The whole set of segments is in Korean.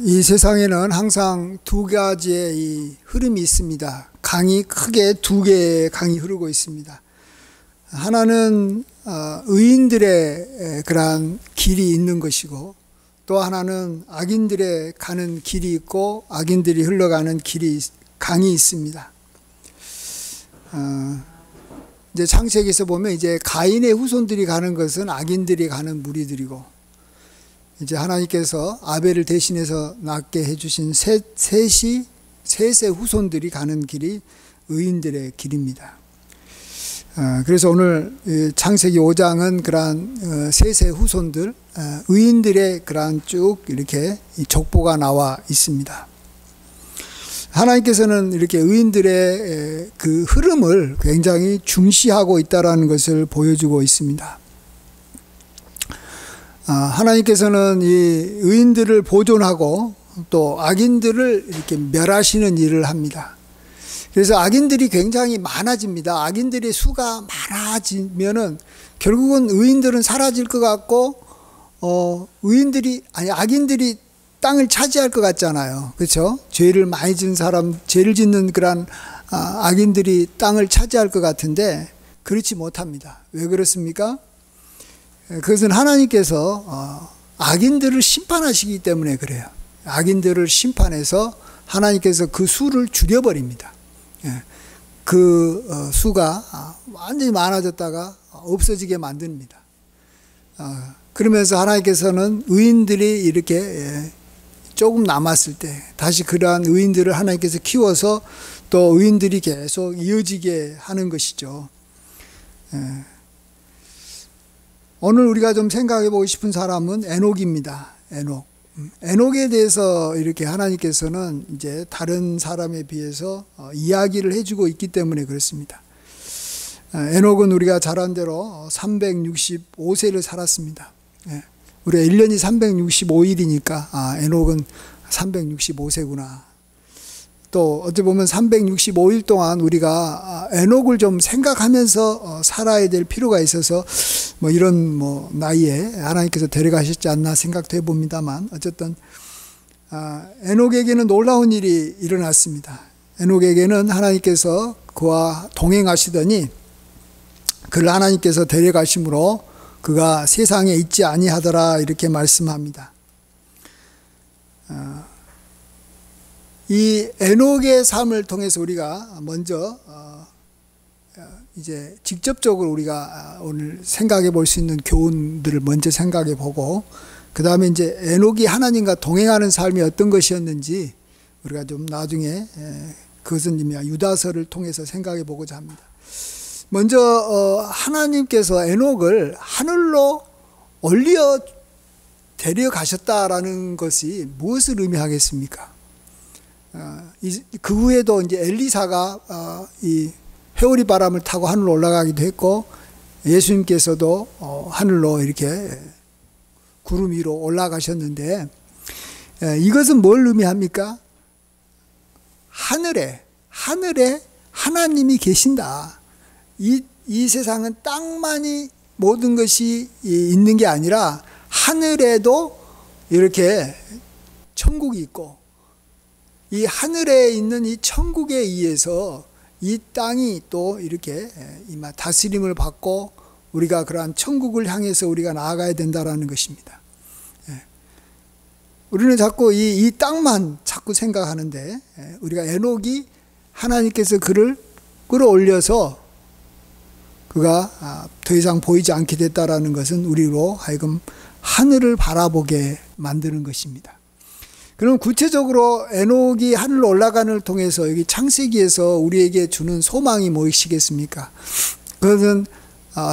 이 세상에는 항상 두 가지의 이 흐름이 있습니다. 강이 크게 두 개의 강이 흐르고 있습니다. 하나는 의인들의 그러한 길이 있는 것이고, 또 하나는 악인들의 가는 길이 있고 악인들이 흘러가는 강이 있습니다. 이제 창세기에서 보면 이제 가인의 후손들이 가는 것은 악인들이 가는 무리들이고, 이제 하나님께서 아벨을 대신해서 낳게 해주신 셋의 후손들이 가는 길이 의인들의 길입니다. 그래서 오늘 창세기 5장은 그러한 셋의 후손들, 의인들의 그러한 쭉 이렇게 족보가 나와 있습니다. 하나님께서는 이렇게 의인들의 그 흐름을 굉장히 중시하고 있다는 것을 보여주고 있습니다. 하나님께서는 이 의인들을 보존하고 또 악인들을 이렇게 멸하시는 일을 합니다. 그래서 악인들이 굉장히 많아집니다. 악인들의 수가 많아지면은 결국은 의인들은 사라질 것 같고, 악인들이 땅을 차지할 것 같잖아요. 그렇죠? 죄를 많이 짓는 사람, 죄를 짓는 그런 악인들이 땅을 차지할 것 같은데 그렇지 못합니다. 왜 그렇습니까? 그것은 하나님께서 악인들을 심판하시기 때문에 그래요. 악인들을 심판해서 하나님께서 그 수를 줄여버립니다. 그 수가 완전히 많아졌다가 없어지게 만듭니다. 그러면서 하나님께서는 의인들이 이렇게 조금 남았을 때 다시 그러한 의인들을 하나님께서 키워서 또 의인들이 계속 이어지게 하는 것이죠. 오늘 우리가 좀 생각해 보고 싶은 사람은 에녹입니다. 에녹에 대해서 이렇게 하나님께서는 이제 다른 사람에 비해서 이야기를 해주고 있기 때문에 그렇습니다. 에녹은 우리가 잘 아는 대로 365세를 살았습니다. 우리가 1년이 365일이니까 에녹은 365세구나. 또 어찌 보면 365일 동안 우리가 에녹을 좀 생각하면서 살아야 될 필요가 있어서 이런 나이에 하나님께서 데려가셨지 않나 생각도 해봅니다만, 어쨌든 에녹에게는 놀라운 일이 일어났습니다. 에녹에게는 하나님께서 그와 동행하시더니 그를 하나님께서 데려가심으로 그가 세상에 있지 아니하더라, 이렇게 말씀합니다. 이 에녹의 삶을 통해서 우리가 먼저 이제 직접적으로 우리가 오늘 생각해 볼 수 있는 교훈들을 먼저 생각해 보고, 그 다음에 이제 에녹이 하나님과 동행하는 삶이 어떤 것이었는지 우리가 좀 나중에 그것은 유다서를 통해서 생각해 보고자 합니다. 먼저 하나님께서 에녹을 하늘로 올려 데려가셨다라는 것이 무엇을 의미하겠습니까? 그 후에도 이제 엘리사가 이 회오리 바람을 타고 하늘로 올라가기도 했고, 예수님께서도 하늘로 이렇게 구름 위로 올라가셨는데, 이것은 뭘 의미합니까? 하늘에 하나님이 계신다. 이 세상은 땅만이 모든 것이 있는 게 아니라 하늘에도 이렇게 천국이 있고, 이 하늘에 있는 이 천국에 의해서 이 땅이 또 이렇게 다스림을 받고 우리가 그러한 천국을 향해서 우리가 나아가야 된다라는 것입니다. 우리는 자꾸 이 땅만 자꾸 생각하는데, 우리가 에녹이 하나님께서 그를 끌어올려서 그가 더 이상 보이지 않게 됐다라는 것은 우리로 하여금 하늘을 바라보게 만드는 것입니다. 그럼 구체적으로 에녹이 하늘로 올라가는 걸 통해서 여기 창세기에서 우리에게 주는 소망이 무엇이겠습니까? 그것은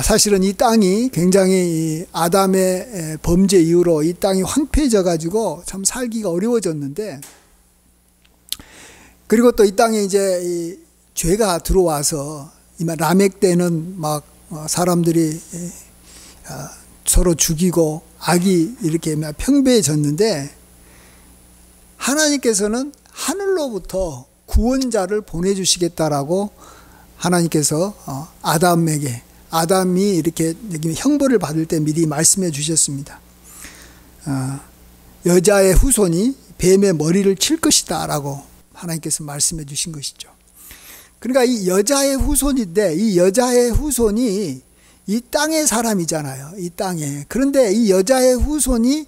사실은 이 땅이 굉장히 아담의 범죄 이후로 이 땅이 황폐해져 가지고 참 살기가 어려워졌는데, 그리고 또 이 땅에 이제 이 죄가 들어와서 라멕 때는 막 사람들이 서로 죽이고 악이 이렇게 평배해졌는데, 하나님께서는 하늘로부터 구원자를 보내주시겠다라고 하나님께서 아담이 이렇게 형벌을 받을 때 미리 말씀해 주셨습니다. 여자의 후손이 뱀의 머리를 칠 것이다 라고 하나님께서 말씀해 주신 것이죠. 그러니까 이 여자의 후손인데, 이 여자의 후손이 이 땅의 사람이잖아요. 이 땅에. 그런데 이 여자의 후손이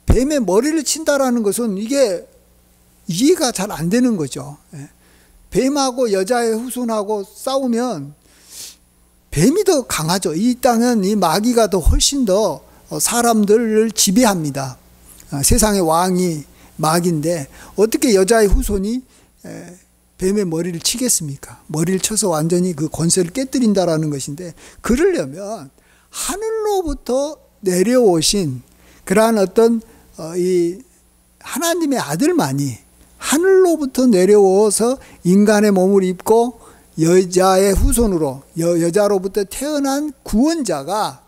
뱀의 머리를 친다라는 것은 이게 이해가 잘 안 되는 거죠. 뱀하고 여자의 후손하고 싸우면 뱀이 더 강하죠. 이 땅은 이 마귀가 더 훨씬 더 사람들을 지배합니다. 세상의 왕이 마귀인데 어떻게 여자의 후손이 뱀의 머리를 치겠습니까? 머리를 쳐서 완전히 그 권세를 깨뜨린다라는 것인데, 그러려면 하늘로부터 내려오신 그러한 어떤 이 하나님의 아들만이 하늘로부터 내려오서 인간의 몸을 입고 여자의 후손으로 여자로부터 태어난 구원자가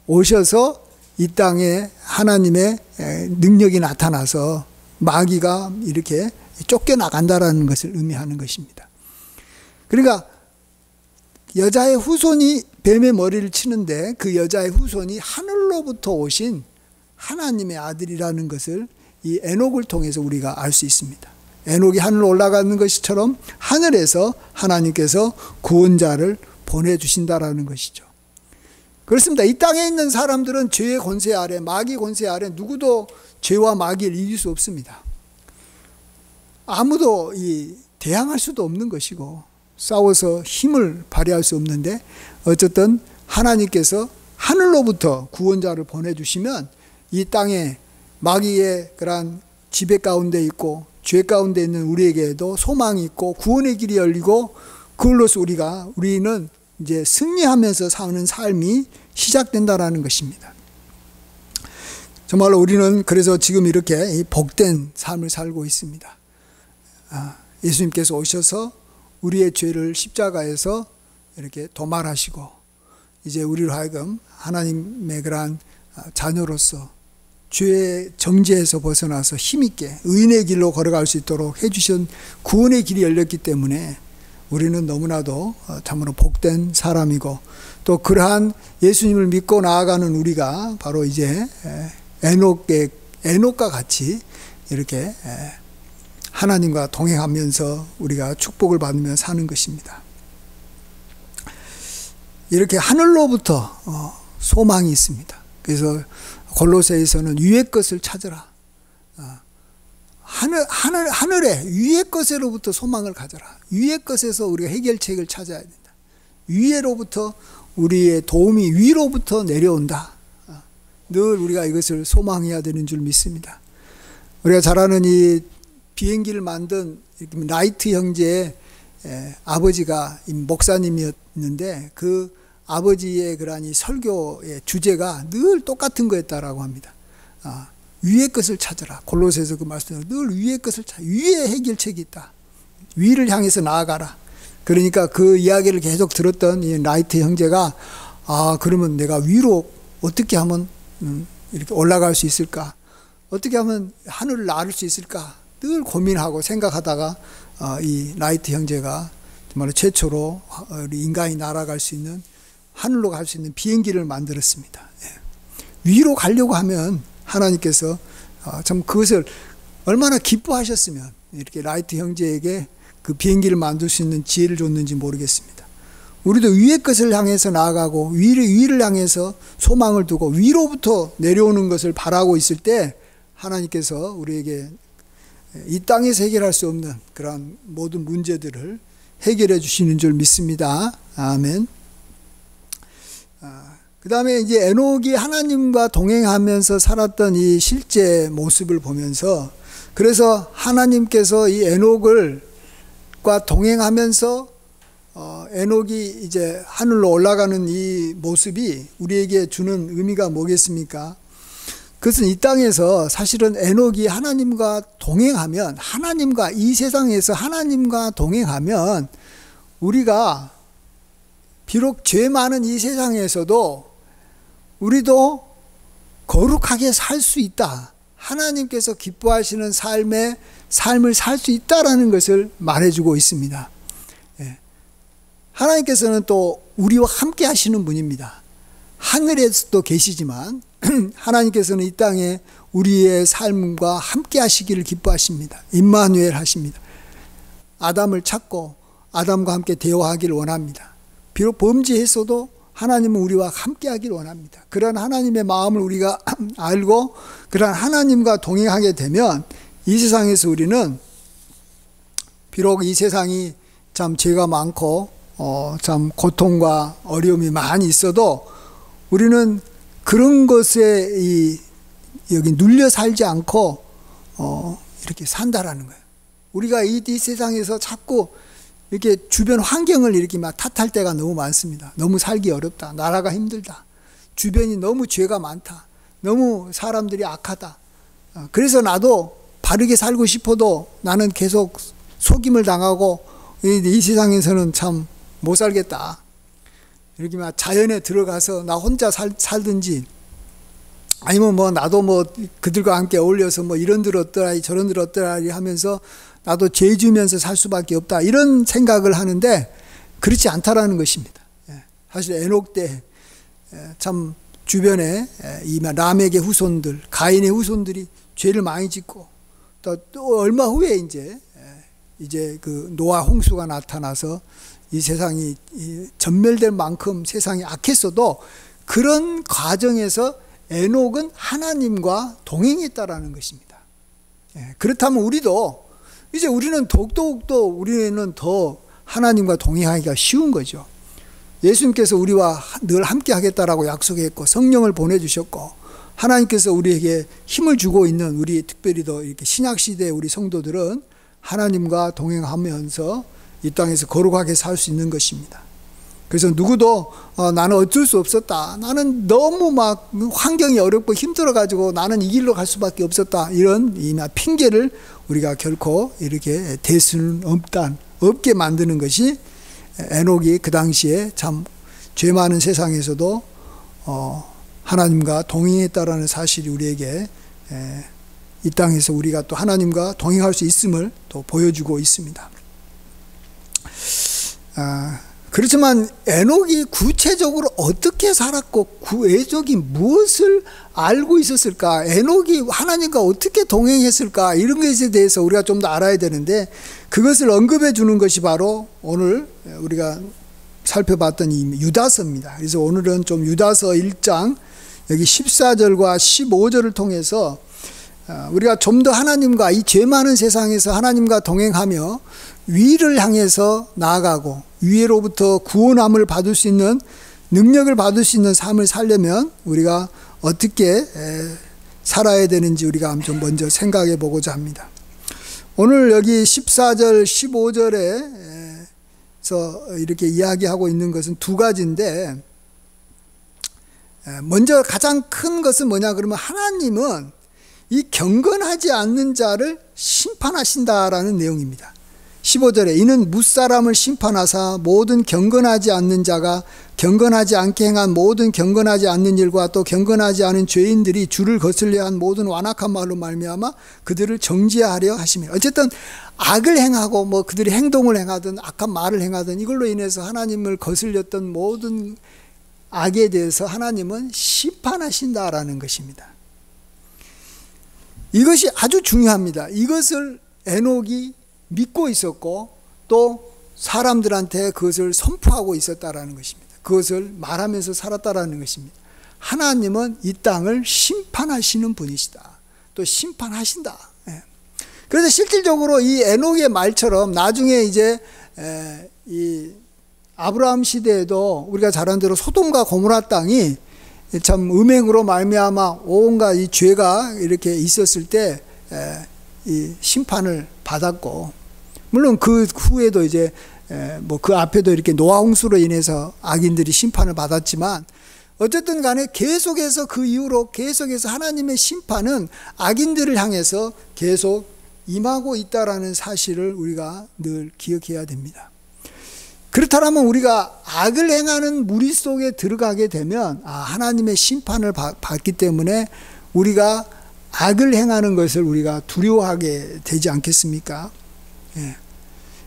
오셔서 이 땅에 하나님의 능력이 나타나서 마귀가 이렇게 쫓겨나간다라는 것을 의미하는 것입니다. 그러니까 여자의 후손이 뱀의 머리를 치는데 그 여자의 후손이 하늘로부터 오신 하나님의 아들이라는 것을 이 에녹을 통해서 우리가 알 수 있습니다. 에녹이 하늘로 올라가는 것처럼 하늘에서 하나님께서 구원자를 보내주신다라는 것이죠. 그렇습니다. 이 땅에 있는 사람들은 죄의 권세 아래, 마귀 권세 아래 누구도 죄와 마귀를 이길 수 없습니다. 아무도 대항할 수도 없는 것이고 싸워서 힘을 발휘할 수 없는데, 어쨌든 하나님께서 하늘로부터 구원자를 보내주시면 이 땅에 마귀의 그러한 지배 가운데 있고 죄 가운데 있는 우리에게도 소망이 있고 구원의 길이 열리고, 그걸로서 우리는 이제 승리하면서 사는 삶이 시작된다라는 것입니다. 정말로 우리는 그래서 지금 이렇게 복된 삶을 살고 있습니다. 예수님께서 오셔서 우리의 죄를 십자가에서 이렇게 도말하시고 이제 우리로 하여금 하나님의 그러한 자녀로서 죄의 정죄에서 벗어나서 힘있게 의인의 길로 걸어갈 수 있도록 해주신 구원의 길이 열렸기 때문에 우리는 너무나도 참으로 복된 사람이고, 또 그러한 예수님을 믿고 나아가는 우리가 바로 이제 에녹과 같이 이렇게 하나님과 동행하면서 우리가 축복을 받으며 사는 것입니다. 이렇게 하늘로부터 소망이 있습니다. 그래서 골로새에서는 위의 것을 찾으라. 하늘에 위의 것으로부터 소망을 가져라. 위의 것에서 우리가 해결책을 찾아야 된다. 위로부터 우리의 도움이 위로부터 내려온다. 늘 우리가 이것을 소망해야 되는 줄 믿습니다. 우리가 잘 아는 이 비행기를 만든 라이트 형제의 아버지가 목사님이었는데, 그 아버지의 그러한 이 설교의 주제가 늘 똑같은 거였다라고 합니다. 위의 것을 찾아라. 골로새에서 그 말씀을 늘 위의 것을 찾아. 위에 해결책이 있다. 위를 향해서 나아가라. 그러니까 그 이야기를 계속 들었던 이 라이트 형제가 그러면 내가 위로 어떻게 하면 이렇게 올라갈 수 있을까? 어떻게 하면 하늘을 나를 수 있을까? 늘 고민하고 생각하다가 이 라이트 형제가 정말 최초로 우리 인간이 날아갈 수 있는, 하늘로 갈 수 있는 비행기를 만들었습니다. 위로 가려고 하면 하나님께서 참 그것을 얼마나 기뻐하셨으면 이렇게 라이트 형제에게 그 비행기를 만들 수 있는 지혜를 줬는지 모르겠습니다. 우리도 위의 것을 향해서 나아가고 위를 향해서 소망을 두고 위로부터 내려오는 것을 바라고 있을 때 하나님께서 우리에게 이 땅에서 해결할 수 없는 그런 모든 문제들을 해결해 주시는 줄 믿습니다. 아멘. 그 다음에 이제 에녹이 하나님과 동행하면서 살았던 이 실제 모습을 보면서, 그래서 하나님께서 이 에녹과 동행하면서 에녹이 이제 하늘로 올라가는 이 모습이 우리에게 주는 의미가 뭐겠습니까? 그것은 이 땅에서 사실은 에녹이 하나님과 동행하면, 하나님과 이 세상에서 하나님과 동행하면 우리가 비록 죄 많은 이 세상에서도 우리도 거룩하게 살 수 있다. 하나님께서 기뻐하시는 삶을 살 수 있다라는 것을 말해주고 있습니다. 하나님께서는 또 우리와 함께 하시는 분입니다. 하늘에서도 계시지만 하나님께서는 이 땅에 우리의 삶과 함께 하시기를 기뻐하십니다. 임마누엘 하십니다. 아담을 찾고 아담과 함께 대화하기를 원합니다. 비록 범죄했어도 하나님은 우리와 함께 하기를 원합니다. 그런 하나님의 마음을 우리가 알고 그런 하나님과 동행하게 되면 이 세상에서 우리는 비록 이 세상이 참 죄가 많고 참 고통과 어려움이 많이 있어도 우리는 그런 것에 여기 눌려 살지 않고 이렇게 산다라는 거예요. 우리가 이 세상에서 자꾸 이렇게 주변 환경을 이렇게 막 탓할 때가 너무 많습니다. 너무 살기 어렵다. 나라가 힘들다. 주변이 너무 죄가 많다. 너무 사람들이 악하다. 그래서 나도 바르게 살고 싶어도 나는 계속 속임을 당하고 이 세상에서는 참 못 살겠다. 이렇게 막 자연에 들어가서 나 혼자 살든지 아니면 뭐 나도 뭐 그들과 함께 어울려서 뭐 이런들 어떠라리 저런들 어떠라리 하면서 나도 죄 지으면서 살 수밖에 없다. 이런 생각을 하는데 그렇지 않다라는 것입니다. 사실 에녹 때 참 주변에 이 람에게 후손들, 가인의 후손들이 죄를 많이 짓고 또 얼마 후에 이제 그 노아 홍수가 나타나서 이 세상이 전멸될 만큼 세상이 악했어도 그런 과정에서 에녹은 하나님과 동행했다라는 것입니다. 그렇다면 우리도 이제 우리는 더욱더 우리는 더 하나님과 동행하기가 쉬운 거죠. 예수님께서 우리와 늘 함께 하겠다라고 약속했고 성령을 보내주셨고 하나님께서 우리에게 힘을 주고 있는 우리 특별히 더 이렇게 신약시대의 우리 성도들은 하나님과 동행하면서 이 땅에서 거룩하게 살 수 있는 것입니다. 그래서 누구도 나는 어쩔 수 없었다. 나는 너무 막 환경이 어렵고 힘들어가지고 나는 이 길로 갈 수밖에 없었다. 이런 핑계를 우리가 결코 이렇게 댈 수는 없게 만드는 것이 에녹이 그 당시에 참 죄 많은 세상에서도 하나님과 동행했다라는 사실이 우리에게 이 땅에서 우리가 또 하나님과 동행할 수 있음을 또 보여주고 있습니다. 그렇지만 에녹이 구체적으로 어떻게 살았고 에녹이 무엇을 알고 있었을까? 에녹이 하나님과 어떻게 동행했을까? 이런 것에 대해서 우리가 좀 더 알아야 되는데 그것을 언급해 주는 것이 바로 오늘 우리가 살펴봤던 이 유다서입니다. 그래서 오늘은 좀 유다서 1장 여기 14절과 15절을 통해서 우리가 좀 더 하나님과 이 죄 많은 세상에서 하나님과 동행하며 위를 향해서 나아가고 위로부터 구원함을 받을 수 있는 능력을 받을 수 있는 삶을 살려면 우리가 어떻게 살아야 되는지 우리가 좀 먼저 생각해 보고자 합니다. 오늘 여기 14절 15절에서 이렇게 이야기하고 있는 것은 두 가지인데 먼저 가장 큰 것은 뭐냐 그러면 하나님은 이 경건하지 않는 자를 심판하신다라는 내용입니다. 15절에 이는 뭇사람을 심판하사 모든 경건하지 않는 자가 경건하지 않게 행한 모든 경건하지 않는 일과 또 경건하지 않은 죄인들이 주를 거슬려 한 모든 완악한 말로 말미암아 그들을 정죄하려 하시며 어쨌든 악을 행하고 뭐 그들이 행동을 행하든 악한 말을 행하든 이걸로 인해서 하나님을 거슬렸던 모든 악에 대해서 하나님은 심판하신다라는 것입니다. 이것이 아주 중요합니다. 이것을 에녹이 믿고 있었고 또 사람들한테 그것을 선포하고 있었다라는 것입니다. 그것을 말하면서 살았다라는 것입니다. 하나님은 이 땅을 심판하시는 분이시다. 또 심판하신다. 그래서 실질적으로 이 에녹의 말처럼 나중에 이제 이 아브라함 시대에도 우리가 잘 아는 대로 소돔과 고모라 땅이 참 음행으로 말미암아 온갖 이 죄가 이렇게 있었을 때 이 심판을 받았고 물론 그 후에도 이제 뭐 그 앞에도 이렇게 노아 홍수로 인해서 악인들이 심판을 받았지만 어쨌든 간에 계속해서 그 이후로 계속해서 하나님의 심판은 악인들을 향해서 계속 임하고 있다라는 사실을 우리가 늘 기억해야 됩니다. 그렇다면 우리가 악을 행하는 무리 속에 들어가게 되면 하나님의 심판을 받기 때문에 우리가 악을 행하는 것을 우리가 두려워하게 되지 않겠습니까?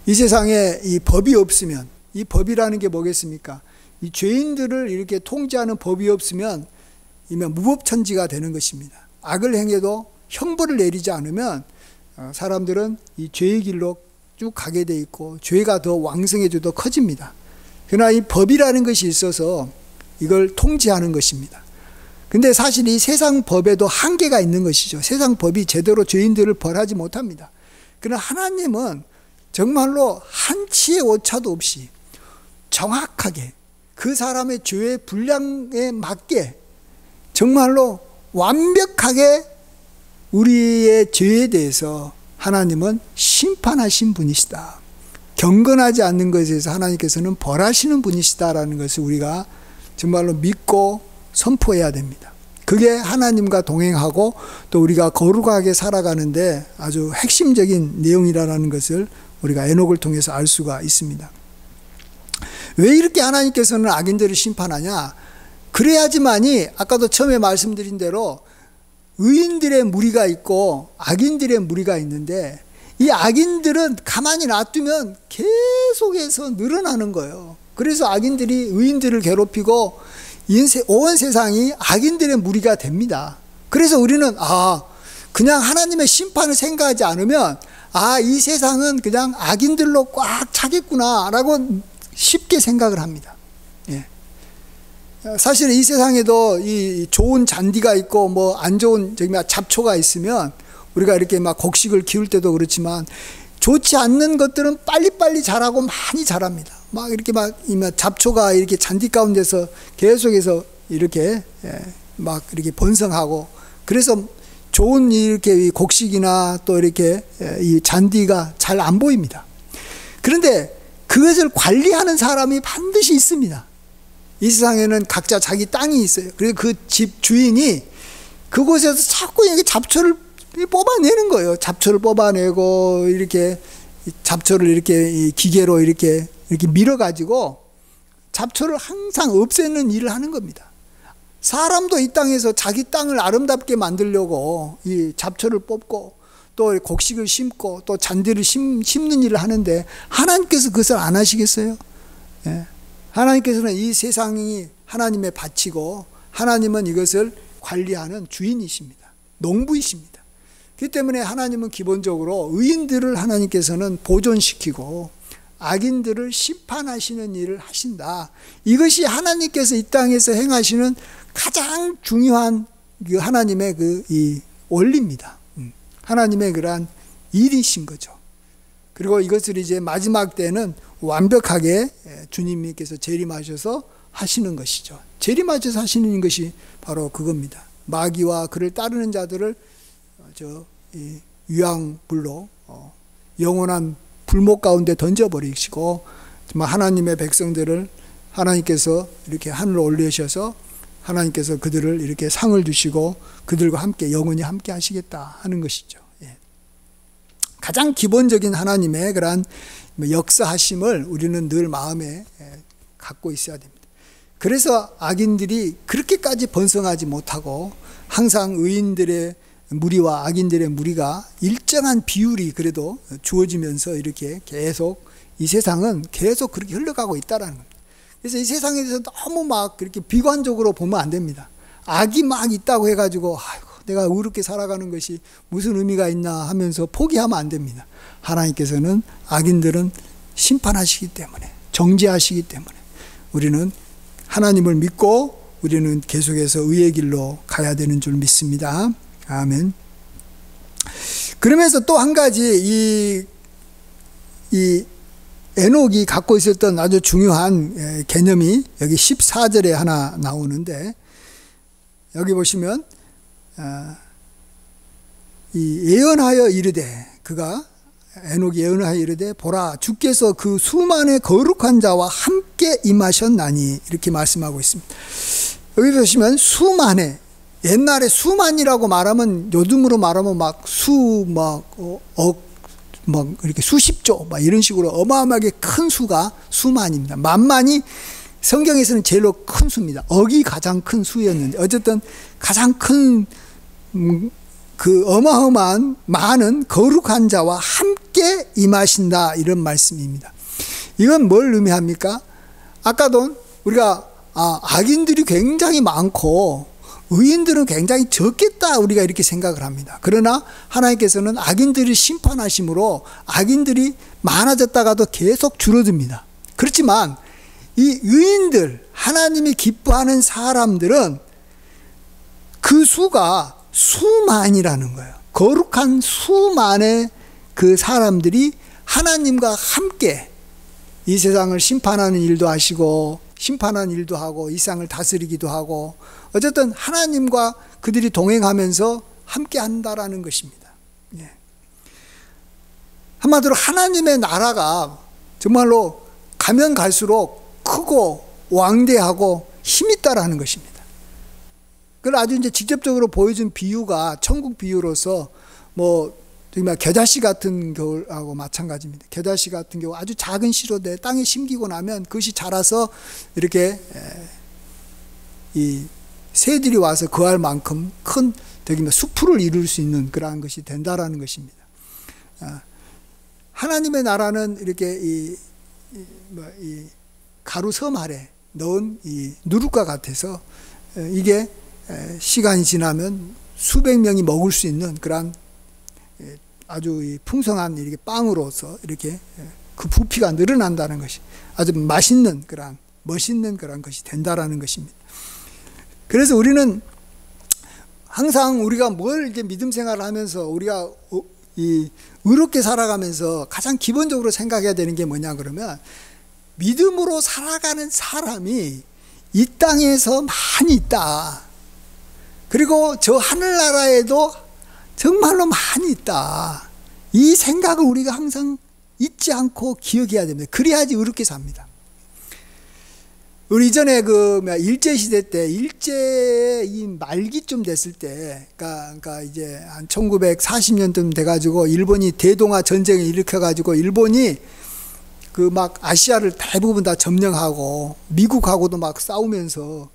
이 세상에 이 법이 없으면 이 법이라는 게 뭐겠습니까? 이 죄인들을 이렇게 통제하는 법이 없으면 이면 무법천지가 되는 것입니다. 악을 행해도 형벌을 내리지 않으면 사람들은 이 죄의 길로 쭉 가게 돼 있고 죄가 더 왕성해지고 더 커집니다. 그러나 이 법이라는 것이 있어서 이걸 통제하는 것입니다. 근데 사실 이 세상 법에도 한계가 있는 것이죠. 세상 법이 제대로 죄인들을 벌하지 못합니다. 그러나 하나님은 정말로 한치의 오차도 없이 정확하게 그 사람의 죄의 분량에 맞게 정말로 완벽하게 우리의 죄에 대해서 하나님은 심판하신 분이시다. 경건하지 않는 것에 대해서 하나님께서는 벌하시는 분이시다라는 것을 우리가 정말로 믿고 선포해야 됩니다. 그게 하나님과 동행하고 또 우리가 거룩하게 살아가는데 아주 핵심적인 내용이라는 것을 우리가 에녹을 통해서 알 수가 있습니다. 왜 이렇게 하나님께서는 악인들을 심판하냐? 그래야지만이 아까도 처음에 말씀드린 대로 의인들의 무리가 있고 악인들의 무리가 있는데 이 악인들은 가만히 놔두면 계속해서 늘어나는 거예요. 그래서 악인들이 의인들을 괴롭히고 온 세상이 악인들의 무리가 됩니다. 그래서 우리는 그냥 하나님의 심판을 생각하지 않으면 이 세상은 그냥 악인들로 꽉 차겠구나 라고 쉽게 생각을 합니다. 예. 사실 이 세상에도 이 좋은 잔디가 있고 뭐 안 좋은 잡초가 있으면 우리가 이렇게 막 곡식을 키울 때도 그렇지만 좋지 않는 것들은 빨리빨리 자라고 많이 자랍니다. 막 이렇게 막 잡초가 이렇게 잔디 가운데서 계속해서 이렇게 막 이렇게 번성하고 그래서 좋은 이렇게 곡식이나 또 이렇게 이 잔디가 잘 안 보입니다. 그런데 그것을 관리하는 사람이 반드시 있습니다. 이 세상에는 각자 자기 땅이 있어요. 그래서 그 집 주인이 그곳에서 자꾸 이렇게 잡초를 뽑아내는 거예요. 잡초를 뽑아내고 이렇게 잡초를 이렇게 기계로 이렇게 밀어가지고 잡초를 항상 없애는 일을 하는 겁니다. 사람도 이 땅에서 자기 땅을 아름답게 만들려고 이 잡초를 뽑고 또 곡식을 심고 또 잔디를 심는 일을 하는데 하나님께서 그것을 안 하시겠어요? 예. 하나님께서는 이 세상이 하나님의 밭이고 하나님은 이것을 관리하는 주인이십니다. 농부이십니다. 그렇기 때문에 하나님은 기본적으로 의인들을 하나님께서는 보존시키고 악인들을 심판하시는 일을 하신다. 이것이 하나님께서 이 땅에서 행하시는 가장 중요한 그 하나님의 이 원리입니다. 하나님의 그러한 일이신 거죠. 그리고 이것을 이제 마지막 때는 완벽하게 주님께서 재림하셔서 하시는 것이죠. 재림하셔서 하시는 것이 바로 그겁니다. 마귀와 그를 따르는 자들을 유황불로 영원한 불목 가운데 던져버리시고 정말 하나님의 백성들을 하나님께서 이렇게 하늘로 올리셔서 하나님께서 그들을 이렇게 상을 주시고 그들과 함께 영원히 함께 하시겠다 하는 것이죠. 가장 기본적인 하나님의 그러한 역사하심을 우리는 늘 마음에 갖고 있어야 됩니다. 그래서 악인들이 그렇게까지 번성하지 못하고 항상 의인들의 무리와 악인들의 무리가 일정한 비율이 그래도 주어지면서 이렇게 계속 이 세상은 계속 그렇게 흘러가고 있다라는 겁니다. 그래서 이 세상에 대해서 너무 막 그렇게 비관적으로 보면 안 됩니다. 악이 막 있다고 해가지고 아이고 내가 의롭게 살아가는 것이 무슨 의미가 있나 하면서 포기하면 안 됩니다. 하나님께서는 악인들은 심판하시기 때문에 정죄하시기 때문에 우리는 하나님을 믿고 우리는 계속해서 의의 길로 가야 되는 줄 믿습니다. 아멘. 그러면서 또 한 가지 이 에녹이 갖고 있었던 아주 중요한 개념이 여기 14절에 하나 나오는데 여기 보시면 이 예언하여 이르되 그가 에녹이 예언하여 이르되 보라 주께서 그 수만의 거룩한 자와 함께 임하셨나니 이렇게 말씀하고 있습니다. 여기 보시면 수만의 옛날에 수만이라고 말하면 요즘으로 말하면 이렇게 수십조 이런 식으로 어마어마하게 큰 수가 수만입니다. 만만이 성경에서는 제일로 큰 수입니다. 억이 가장 큰 수였는데 어쨌든 가장 큰 그 어마어마한 많은 거룩한 자와 함께 임하신다 이런 말씀입니다. 이건 뭘 의미합니까? 아까도 우리가 악인들이 굉장히 많고 의인들은 굉장히 적겠다 우리가 이렇게 생각을 합니다. 그러나 하나님께서는 악인들을 심판하심으로 악인들이 많아졌다가도 계속 줄어듭니다. 그렇지만 이 의인들, 하나님이 기뻐하는 사람들은 그 수가 수만이라는 거예요. 거룩한 수만의 그 사람들이 하나님과 함께 이 세상을 심판하는 일도 하시고 심판하는 일도 하고 이 세상을 다스리기도 하고 어쨌든 하나님과 그들이 동행하면서 함께 한다라는 것입니다. 예. 한마디로 하나님의 나라가 정말로 가면 갈수록 크고 왕대하고 힘있다라는 것입니다. 그걸 아주 이제 직접적으로 보여준 비유가 천국 비유로서 정말 겨자씨 같은 겨울하고 마찬가지입니다. 겨자씨 같은 경우 아주 작은 씨로 내 땅에 심기고 나면 그것이 자라서 이렇게 이 새들이 와서 거할 만큼 큰 되게 수풀을 이룰 수 있는 그러한 것이 된다라는 것입니다. 하나님의 나라는 이렇게 이 가루 섬 아래 넣은 이 누룩과 같아서 이게 시간이 지나면 수백 명이 먹을 수 있는 그러한 아주 풍성한 이렇게 빵으로서 이렇게 그 부피가 늘어난다는 것이 아주 맛있는 그런 멋있는 그런 것이 된다라는 것입니다. 그래서 우리는 항상 우리가 뭘 이제 믿음 생활을 하면서 우리가 의롭게 살아가면서 가장 기본적으로 생각해야 되는 게 뭐냐 그러면 믿음으로 살아가는 사람이 이 땅에서 많이 있다. 그리고 저 하늘나라에도 정말로 많이 있다. 이 생각을 우리가 항상 잊지 않고 기억해야 됩니다. 그래야지 의롭게 삽니다. 우리 이전에 일제시대 때, 일제 이 말기쯤 됐을 때, 그러니까 이제 한 1940년쯤 돼가지고 일본이 대동아 전쟁을 일으켜가지고 일본이 막 아시아를 대부분 다 점령하고 미국하고도 막 싸우면서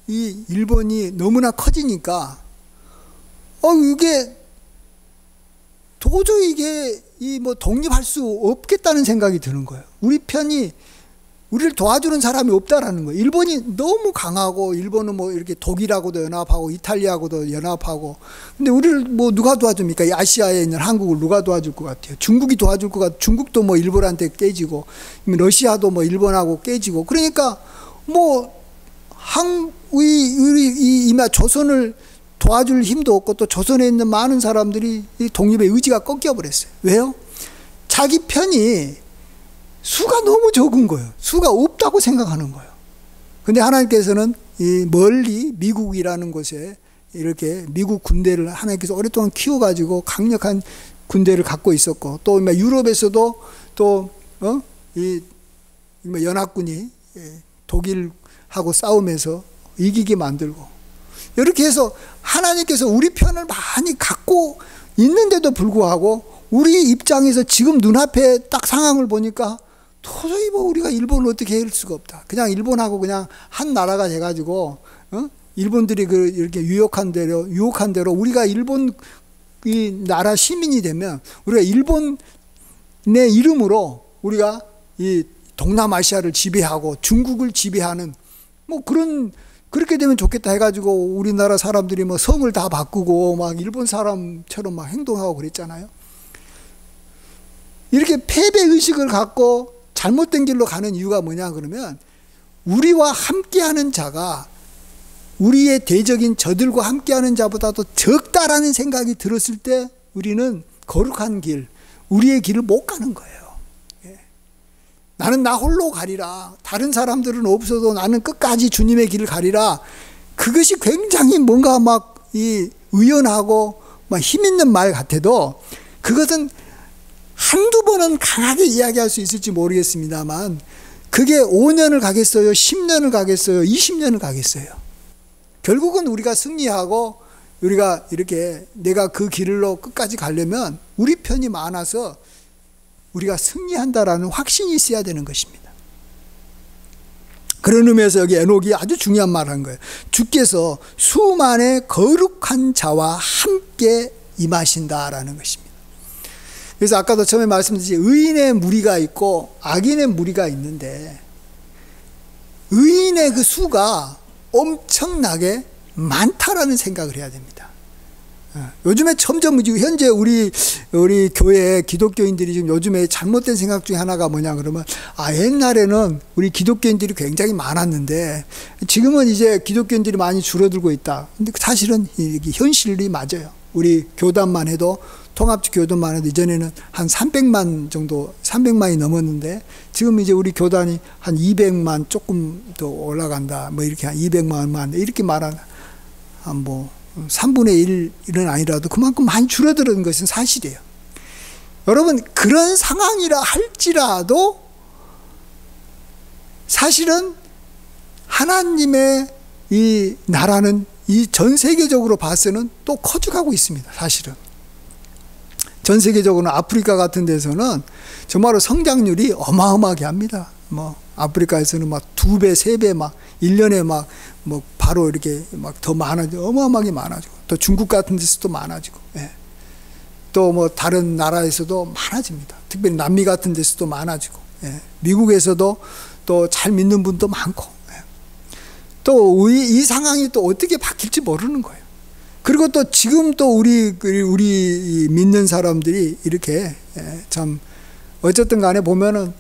이 일본이 너무나 커지니까 이게 도저히 이게 독립할 수 없겠다는 생각이 드는 거예요. 우리 편이 우리를 도와주는 사람이 없다라는 거예요. 일본이 너무 강하고 일본은 이렇게 독일하고도 연합하고 이탈리아하고도 연합하고 근데 우리를 누가 도와줍니까? 이 아시아에 있는 한국을 누가 도와줄 것 같아요? 중국이 도와줄 것 같아요. 중국도 일본한테 깨지고 러시아도 일본하고 깨지고 그러니까 우리 조선을 도와줄 힘도 없고 또 조선에 있는 많은 사람들이 이 독립의 의지가 꺾여버렸어요. 왜요? 자기 편이 수가 너무 적은 거예요. 수가 없다고 생각하는 거예요. 근데 하나님께서는 이 멀리 미국이라는 곳에 이렇게 미국 군대를 하나님께서 오랫동안 키워가지고 강력한 군대를 갖고 있었고 또 유럽에서도 또 이 연합군이 독일하고 싸우면서 이기게 만들고 이렇게 해서 하나님께서 우리 편을 많이 갖고 있는데도 불구하고 우리 입장에서 지금 눈앞에 딱 상황을 보니까 도저히 우리가 일본을 어떻게 할 수가 없다. 그냥 일본하고 그냥 한 나라가 돼가지고 일본들이 이렇게 유혹한 대로 우리가 일본 이 나라 시민이 되면 우리가 일본의 이름으로 우리가 이 동남아시아를 지배하고 중국을 지배하는 그렇게 되면 좋겠다 해가지고 우리나라 사람들이 성을 다 바꾸고 막 일본 사람처럼 막 행동하고 그랬잖아요. 이렇게 패배 의식을 갖고 잘못된 길로 가는 이유가 뭐냐 그러면 우리와 함께하는 자가 우리의 대적인 저들과 함께하는 자보다도 적다라는 생각이 들었을 때 우리는 거룩한 길, 우리의 길을 못 가는 거예요. 나는 나 홀로 가리라. 다른 사람들은 없어도 나는 끝까지 주님의 길을 가리라. 그것이 굉장히 뭔가 의연하고 힘있는 말 같아도 그것은 한두 번은 강하게 이야기할 수 있을지 모르겠습니다만 그게 5년을 가겠어요? 10년을 가겠어요? 20년을 가겠어요? 결국은 우리가 승리하고 우리가 이렇게 내가 그 길로 끝까지 가려면 우리 편이 많아서 우리가 승리한다라는 확신이 있어야 되는 것입니다. 그런 의미에서 여기 에녹이 아주 중요한 말을 한 거예요. 주께서 수만의 거룩한 자와 함께 임하신다라는 것입니다. 그래서 아까도 처음에 말씀드렸듯이 의인의 무리가 있고 악인의 무리가 있는데 의인의 그 수가 엄청나게 많다라는 생각을 해야 됩니다. 요즘에 점점 현재 우리 교회 기독교인들이 지금 요즘에 잘못된 생각 중에 하나가 뭐냐 그러면 옛날에는 우리 기독교인들이 굉장히 많았는데 지금은 이제 기독교인들이 많이 줄어들고 있다. 근데 사실은 이게 현실이 맞아요. 우리 교단만 해도 통합 교단만 해도 이전에는 한 300만 정도 300만이 넘었는데 지금 이제 우리 교단이 한 200만 조금 더 올라간다. 뭐 이렇게 한 200만 이렇게 말하는 뭐 3분의 1은 아니라도 그만큼 많이 줄어드는 것은 사실이에요. 여러분 그런 상황이라 할지라도 사실은 하나님의 이 나라는 이 전 세계적으로 봐서는 또 커져가고 있습니다. 사실은 전 세계적으로는 아프리카 같은 데서는 정말로 성장률이 어마어마하게 합니다. 뭐 아프리카에서는 막 2배, 3배 막 1년에 막 뭐 바로 이렇게 막 더 많아지고 어마어마하게 많아지고 또 중국 같은 데서도 많아지고 또 뭐 다른 나라에서도 많아집니다. 특별히 남미 같은 데서도 많아지고 미국에서도 또 잘 믿는 분도 많고 또 이 상황이 또 어떻게 바뀔지 모르는 거예요. 그리고 또 지금 또 우리 믿는 사람들이 이렇게 참 어쨌든 간에 보면은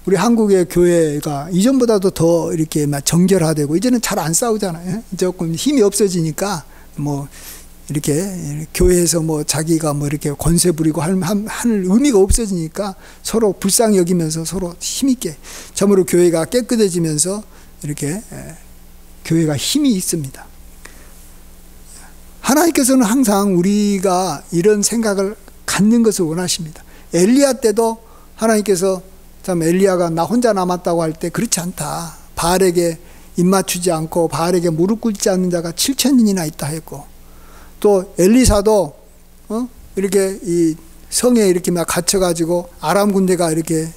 우리 한국의 교회가 이전보다도 더 이렇게 막 정결화되고 이제는 잘 안 싸우잖아요. 조금 힘이 없어지니까 뭐 이렇게 교회에서 뭐 자기가 뭐 이렇게 권세 부리고 할 의미가 없어지니까 서로 불쌍히 여기면서 서로 힘있게 참으로 교회가 깨끗해지면서 이렇게 교회가 힘이 있습니다. 하나님께서는 항상 우리가 이런 생각을 갖는 것을 원하십니다. 엘리야 때도 하나님께서 참 엘리야가 나 혼자 남았다고 할 때 그렇지 않다. 바알에게 입맞추지 않고 바알에게 무릎 꿇지 않는 자가 7,000인이나 있다 했고 또 엘리사도 이렇게 이 성에 이렇게 막 갇혀가지고 아람 군대가 이렇게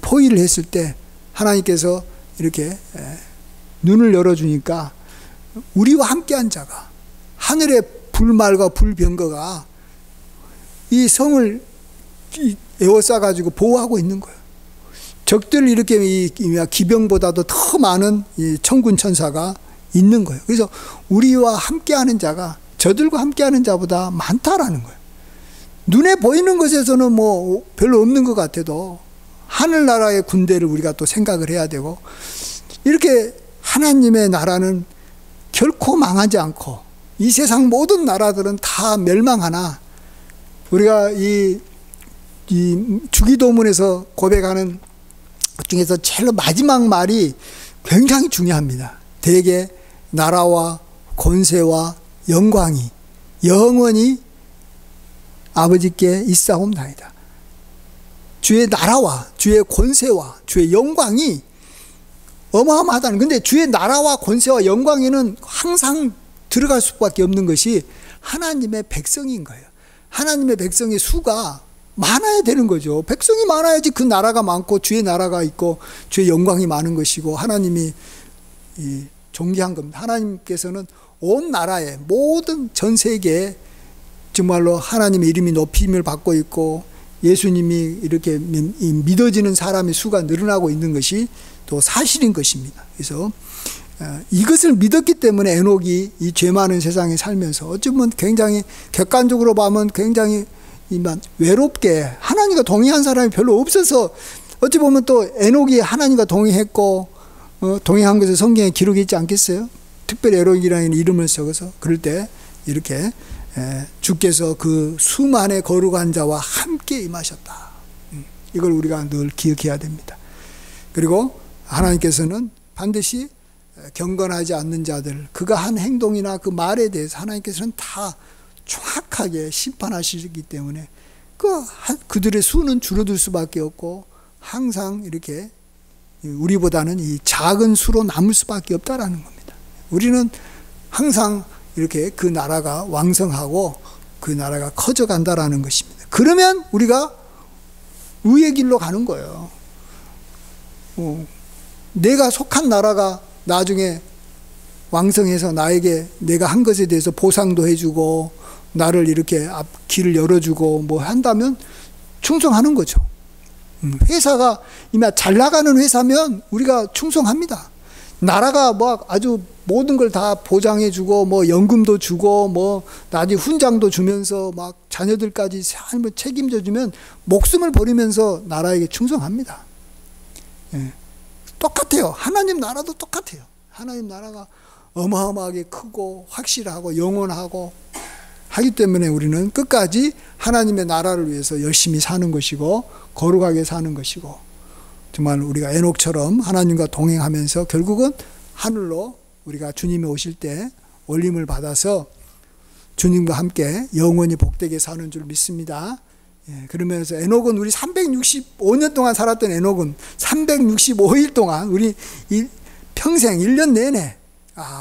포위를 했을 때 하나님께서 이렇게 눈을 열어주니까 우리와 함께한 자가 하늘의 불말과 불병거가 이 성을 에워싸가지고 보호하고 있는 거예요. 적들 이렇게 기병보다도 더 많은 이 천군 천사가 있는 거예요. 그래서 우리와 함께하는 자가 저들과 함께하는 자보다 많다라는 거예요. 눈에 보이는 것에서는 뭐 별로 없는 것 같아도 하늘나라의 군대를 우리가 또 생각을 해야 되고 이렇게 하나님의 나라는 결코 망하지 않고 이 세상 모든 나라들은 다 멸망하나 우리가 이 주기도문에서 고백하는 것 중에서 제일 마지막 말이 굉장히 중요합니다. 대개 나라와 권세와 영광이 영원히 아버지께 있사옵나이다. 주의 나라와 주의 권세와 주의 영광이 어마어마하다는. 근데 주의 나라와 권세와 영광에는 항상 들어갈 수밖에 없는 것이 하나님의 백성인 거예요. 하나님의 백성의 수가 많아야 되는 거죠. 백성이 많아야지 그 나라가 많고 주의 나라가 있고 주의 영광이 많은 것이고 하나님이 존귀한 겁니다. 하나님께서는 온 나라에 모든 전 세계에 정말로 하나님의 이름이 높임을 받고 있고 예수님이 이렇게 믿어지는 사람의 수가 늘어나고 있는 것이 또 사실인 것입니다. 그래서 이것을 믿었기 때문에 에녹이 이 죄 많은 세상에 살면서 어쩌면 굉장히 객관적으로 보면 굉장히 외롭게 하나님과 동의한 사람이 별로 없어서 어찌 보면 또 에녹이 하나님과 동의했고 동의한 것을 성경에 기록이 있지 않겠어요? 특별히 에녹이라는 이름을 적어서 그럴 때 이렇게 주께서 그 수만의 거룩한 자와 함께 임하셨다. 이걸 우리가 늘 기억해야 됩니다. 그리고 하나님께서는 반드시 경건하지 않는 자들 그가 한 행동이나 그 말에 대해서 하나님께서는 다 정확하게 심판하시기 때문에 그들의 수는 줄어들 수밖에 없고 항상 이렇게 우리보다는 이 작은 수로 남을 수밖에 없다라는 겁니다. 우리는 항상 이렇게 그 나라가 왕성하고 그 나라가 커져간다라는 것입니다. 그러면 우리가 의의 길로 가는 거예요. 내가 속한 나라가 나중에 왕성해서 나에게 내가 한 것에 대해서 보상도 해주고 나를 이렇게 길을 열어주고 뭐 한다면 충성하는 거죠. 회사가 이미 잘 나가는 회사면 우리가 충성합니다. 나라가 뭐 아주 모든 걸 다 보장해주고 뭐 연금도 주고 뭐 나중에 훈장도 주면서 막 자녀들까지 삶을 책임져주면 목숨을 버리면서 나라에게 충성합니다. 예. 똑같아요. 하나님 나라도 똑같아요. 하나님 나라가 어마어마하게 크고 확실하고 영원하고 하기 때문에 우리는 끝까지 하나님의 나라를 위해서 열심히 사는 것이고 거룩하게 사는 것이고 정말 우리가 에녹처럼 하나님과 동행하면서 결국은 하늘로 우리가 주님이 오실 때 올림을 받아서 주님과 함께 영원히 복되게 사는 줄 믿습니다. 예, 그러면서 에녹은 우리 365년 동안 살았던 에녹은 365일 동안 우리 평생 1년 내내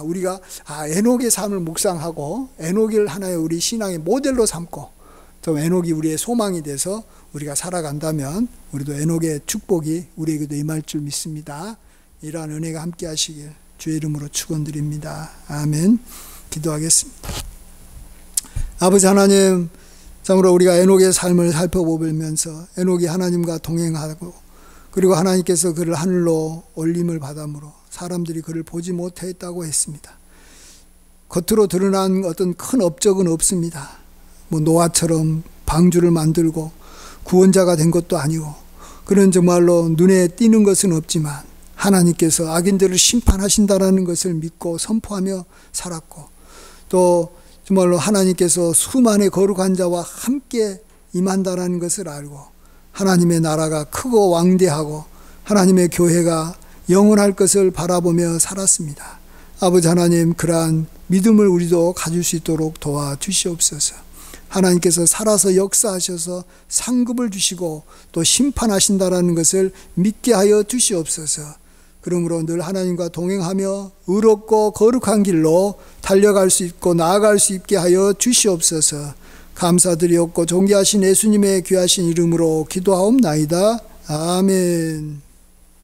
우리가 에녹의 삶을 묵상하고 에녹을 하나의 우리 신앙의 모델로 삼고 또 에녹이 우리의 소망이 돼서 우리가 살아간다면 우리도 에녹의 축복이 우리에게도 임할 줄 믿습니다. 이러한 은혜가 함께 하시길 주의 이름으로 축원드립니다. 아멘. 기도하겠습니다. 아버지 하나님, 참으로 우리가 에녹의 삶을 살펴보면서 에녹이 하나님과 동행하고 그리고 하나님께서 그를 하늘로 올림을 받음으로 사람들이 그를 보지 못했다고 했습니다. 겉으로 드러난 어떤 큰 업적은 없습니다. 뭐 노아처럼 방주를 만들고 구원자가 된 것도 아니고 그런 정말로 눈에 띄는 것은 없지만 하나님께서 악인들을 심판하신다라는 것을 믿고 선포하며 살았고 또 정말로 하나님께서 수많은 거룩한 자와 함께 임한다라는 것을 알고 하나님의 나라가 크고 왕대하고 하나님의 교회가 영원할 것을 바라보며 살았습니다. 아버지 하나님, 그러한 믿음을 우리도 가질 수 있도록 도와주시옵소서. 하나님께서 살아서 역사하셔서 상급을 주시고 또 심판하신다라는 것을 믿게 하여 주시옵소서. 그러므로 늘 하나님과 동행하며 의롭고 거룩한 길로 달려갈 수 있고 나아갈 수 있게 하여 주시옵소서. 감사드리옵고 존귀하신 예수님의 귀하신 이름으로 기도하옵나이다. 아멘.